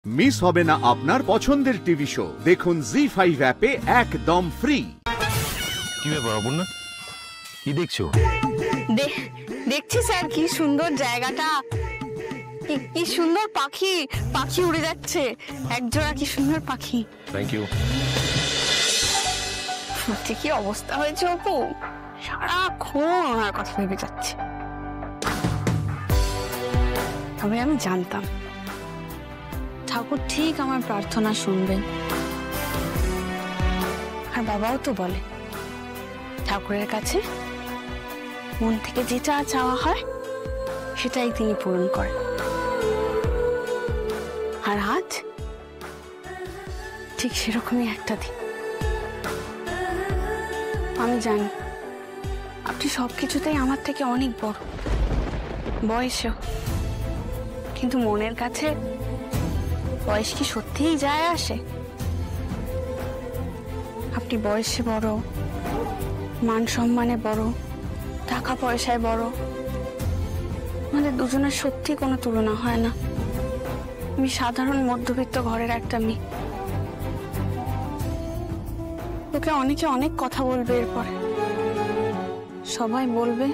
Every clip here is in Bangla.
মিস হবে না আপনার পছন্দের টিভি শো। দেখুন জি5 অ্যাপে একদম ফ্রি। কি ব্যাপার অপর্ণা, কি দেখছো? দেখছি স্যার, কি সুন্দর জায়গাটা, কি সুন্দর পাখি পাখি উড়ে যাচ্ছে একজোড়া, কি সুন্দর পাখি। Thank you. সত্যি কি অবস্থা হয়েছে অপু, সারাক্ষণ ওনার কথা ভেবে যাচ্ছে। তবে আমি জানতাম ঠাকুর ঠিক আমার প্রার্থনা শুনবেন, আর বাবাও তো বলে ঠাকুরের কাছে মন থেকে যেটা চাওয়া হয় সেটাই তিনি পূরণ করেন। আর আজ ঠিক সেরকমই একটা দিন। আমি জানি আপনি সবকিছুতেই আমার থেকে অনেক বড় বয়সেও, কিন্তু মনের কাছে বয়স কি সত্যিই যায় আসে? আপনি বয়সে বড়, মান সম্মানে বড়, টাকা পয়সায় বড়, আমাদের দুজনের সত্যি কোনো তুলনা হয় না। আমি সাধারণ মধ্যবিত্ত ঘরের একটা মেয়ে। তোকে অনেকে অনেক কথা বলবে এরপরে, সবাই বলবে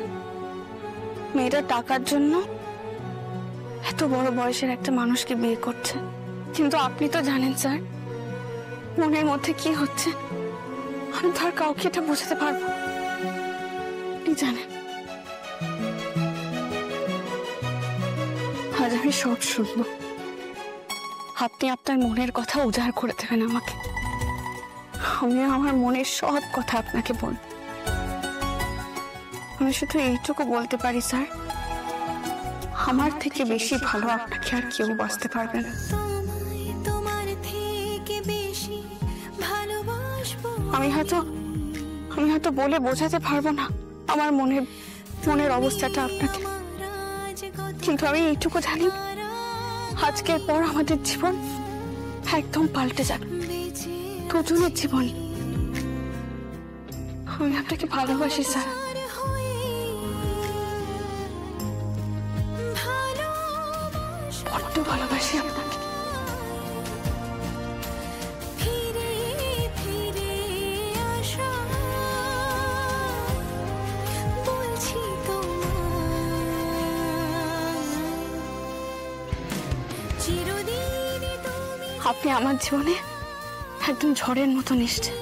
মেয়েটা টাকার জন্য এত বড় বয়সের একটা মানুষকে বিয়ে করছে। কিন্তু আপনি তো জানেন স্যার মনের মধ্যে কি হচ্ছে, আমি তো আর কাউকে এটা বোঝাতে পারবো। আপনি জানেন আজ আমি সব শুনবো, আপনি আপনার মনের কথা উজাড় করে দেবেন আমাকে, আমি আমার মনের সব কথা আপনাকে বলব। আমি শুধু এইটুকু বলতে পারি স্যার, আমার থেকে বেশি ভালো আপনাকে আর কেউ বাঁচতে পারবে না। আমি হয়তো বলে বোঝাতে পারবো না আমার মনের অবস্থাটা আপনাকে, কিন্তু আমি এইটুকু জানি আজকের পর আমাদের জীবন একদম পাল্টে যাবে, দুজনের জীবন। আমি আপনাকে ভালোবাসি স্যার, বড্ড ভালোবাসি আপনাকে। আপনি আমার জীবনে একদম ঝড়ের মতন এসেছেন,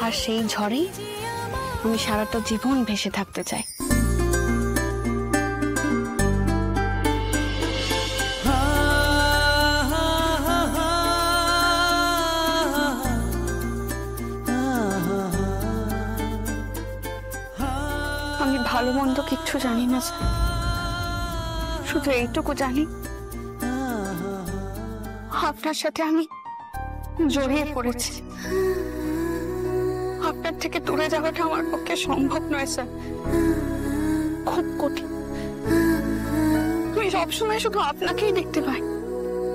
আর সেই ঝড়েই আমি সারাটা জীবন ভেসে থাকতে চাই। আমি ভালো মন্দ কিচ্ছু জানি না স্যার, শুধু এইটুকু জানি আপনার সাথে আমি জড়িয়ে পড়েছি। আপনার থেকে দূরে যাওয়াটা আমার পক্ষে সম্ভব নয় স্যার, খুব কঠিন। আমি সবসময় শুধু আপনাকেই দেখতে পাই,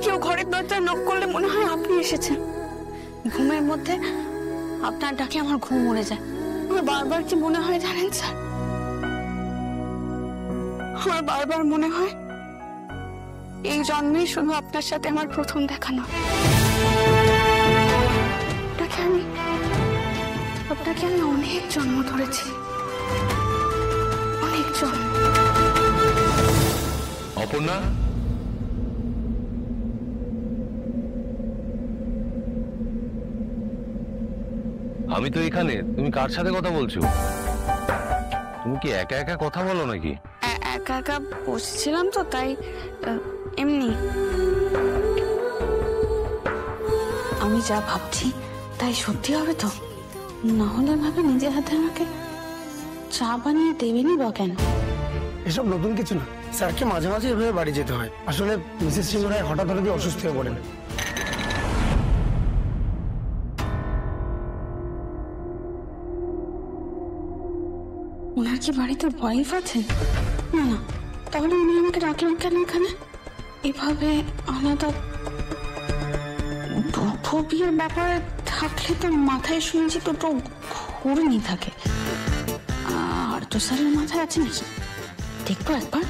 কেউ ঘরের দরজায় নক করলে মনে হয় আপনি এসেছেন। ঘুমের মধ্যে আপনার ডাকে আমার ঘুম উড়ে যায়। আমার বারবার কি মনে হয় জানেন স্যার, আমার বারবার মনে হয় এই জন্মেই শুধু আপনার সাথে আমার প্রথম দেখা নয়, আপনাকে আমি অনেক জন্ম ধরেছি, অনেক জন্ম। অপর্ণা, আমি তো এখানে, তুমি কার সাথে কথা বলছো? তুমি কি একা একা কথা বলো নাকি? একা একা বসছিলাম তো তাই, এমনি। আমি যা ভাবছি তাই সত্যি হবে তো? না হলে ভাবে নিজের হাতে আমাকে চা বানিয়ে দেবেনি বা কেন? এসব নতুন কিছু না, স্যারকে মাঝে মাঝে এভাবে বাড়ি যেতে হয়। আসলে মিসেস সিং রায় হঠাৎ হঠাৎ অসুস্থ হয়ে পড়েন। ওনার কি বাড়িতে ওয়াইফ আছে? না না, তাহলে উনি আমাকে ডাকলেন কেন এখানে? এভাবে আলাদা বিয়ের ব্যাপারে থাকলে তো মাথায় শুনছি তো ঘুরনি থাকে, আর তো স্যারের মাথায় আছে নাকি? দেখবো একবার।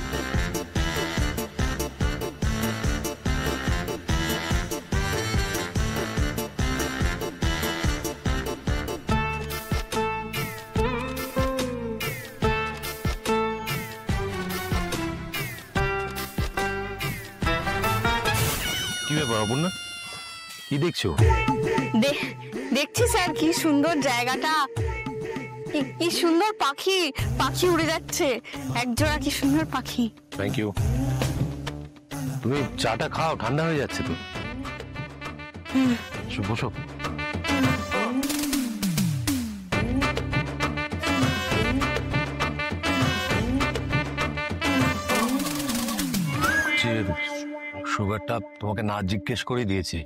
ব্যাপার অপর্ণা, কি দেখছো? দেখছি স্যার, কি সুন্দর জায়গাটা, কি সুন্দর পাখি, পাখি উড়ে যাচ্ছে একজোড়া, কি সুন্দর পাখি। Thank you. তুমি চাটা খাও, ঠান্ডা হয়ে যাচ্ছে তো। বসো। সুগারটা তোমাকে না জিজ্ঞেস করে দিয়েছি,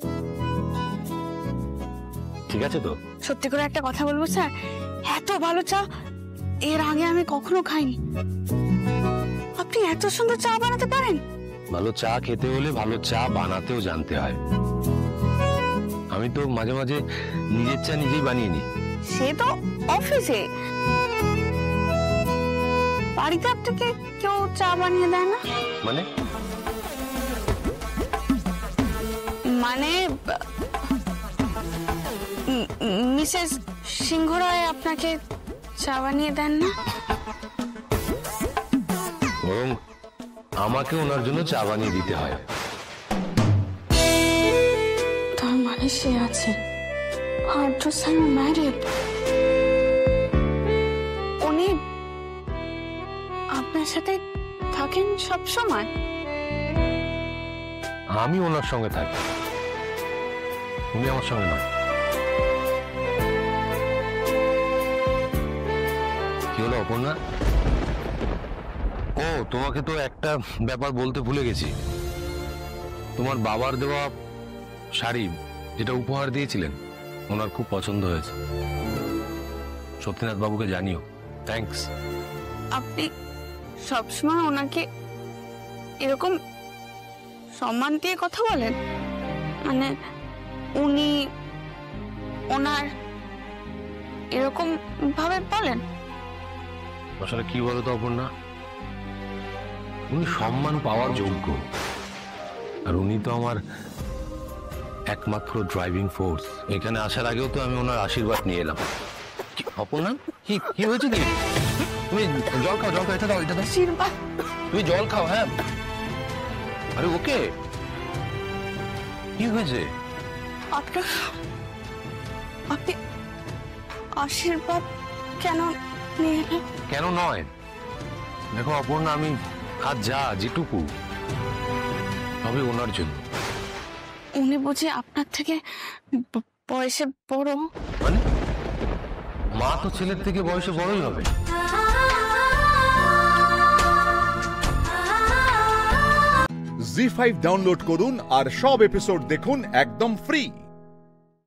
ঠিক আছে তো? সত্যি করে একটা কথা বলবো স্যার, এত ভালো চা এর আগে আমি কখনো খাইনি। আপনি এত সুন্দর চা বানাতে পারেন? ভালো চা খেতে হলে ভালো চা বানাতেও জানতে হয়। আমি তো মাঝে মাঝে নিজের চা নিজেই বানিয়ে নিই। সে তো অফিসে, বাড়িতে আপনাকে কেউ চা বানিয়ে দেয় না? মানে মিসেস সিংহ রায় আপনাকে চা বানিয়ে দেন না? বরং আমাকে ওনার জন্য চা বানিয়ে দিতে হয়। তার মানে সে আছে, উনি আপনার সাথে থাকেন সব সময়? আমি ওনার সঙ্গে থাকি, উনি আমার সঙ্গে নয়। কি হলো অপর্ণা? ও, তোমাকে তো একটা ব্যাপার বলতে ভুলে গেছি। তোমার বাবার দেওয়া শাড়ি যেটা উপহার দিয়েছিলেন, ওনার খুব পছন্দ হয়েছে। সত্যিনাথ বাবুকে জানিও। থ্যাঙ্কস। আপনি সবসময় ওনাকে এরকম সম্মান দিয়ে কথা বলেন? মানে উনি ওনার এরকম ভাবে বলেন? আসলে কি বলতো অপর্ণা, উনি সম্মান পাওয়ার যোগ্য, আর উনি তো আমার একমাত্র ড্রাইভিং ফোর্স। এখানে আসার আগেও তো আমি ওনার আশীর্বাদ নিয়ে এলাম। অপর্ণা, কি কি হয়েছে? কি তুমি জল খাও, জল খাও, এটা দাও, এটা দাও। আশীর্বাদ? তুমি জল খাও। হ্যাঁ, আরে ওকে, কি হয়েছে? আপনি আশীর্বাদ কেন নিয়ে এলেন? কেন নয়, দেখো অপর্ণা, আমি আজ যেটুকু তবে ওনার জন্য। উনি বুঝি আপনার থেকে বয়সে বড়? মানে মা তো ছেলের থেকে বয়সে বড়ই হবে। জি5 ডাউনলোড করুন আর সব এপিসোড দেখুন একদম ফ্রি।